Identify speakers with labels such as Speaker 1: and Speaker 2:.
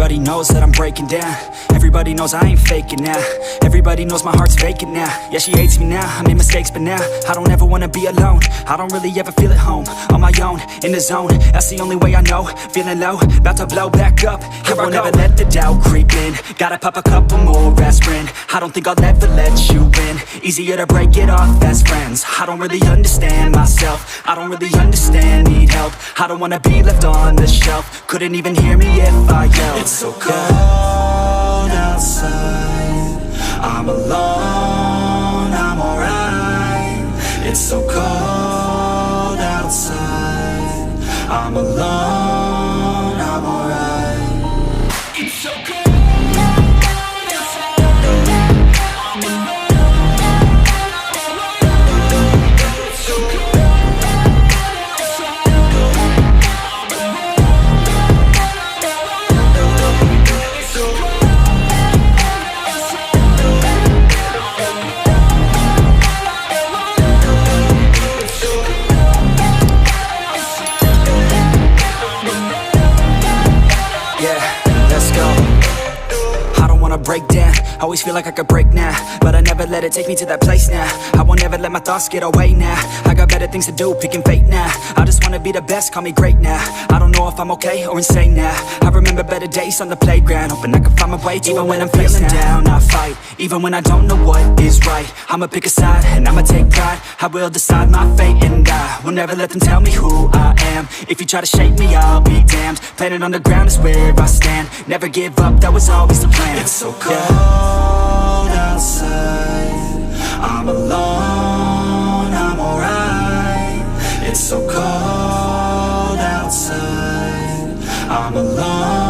Speaker 1: Everybody knows that I'm breaking down. Everybody knows I ain't faking now. Everybody knows my heart's vacant now. Yeah, she hates me now, I made mistakes but now I don't ever wanna be alone. I don't really ever feel at home. On my own, in the zone, that's the only way I know. Feeling low, about to blow back up. Here I won't ever let the doubt creep in. Gotta pop a couple more aspirin. I don't think I'll ever let you in. Easier to break it off as friends. I don't really understand myself. I don't really understand, need help. I don't wanna be left on the shelf. Couldn't even hear me if I yelled. It's so cold outside, I'm alone, I'm alright. It's so cold outside, I'm alone, I'm alright. It's so cold. Break down, always feel like I could break now, but I never let it take me to that place now. I won't ever let my thoughts get away now. I got better things to do, picking fate now. I just wanna be the best, call me great now. I don't know if I'm okay or insane now. I remember better days on the playground, hoping I can find my way to even when I'm feeling down, I fight, even when I don't know what is right. I'ma pick a side, and I'ma take pride. I will decide my fate, and I will never let them tell me who I am. If you try to shake me, I'll be damned. Planet on the ground is where I stand. Never give up, that was always the plan. It's so cold outside, I'm alone, I'm alright. It's so cold outside, I'm alone.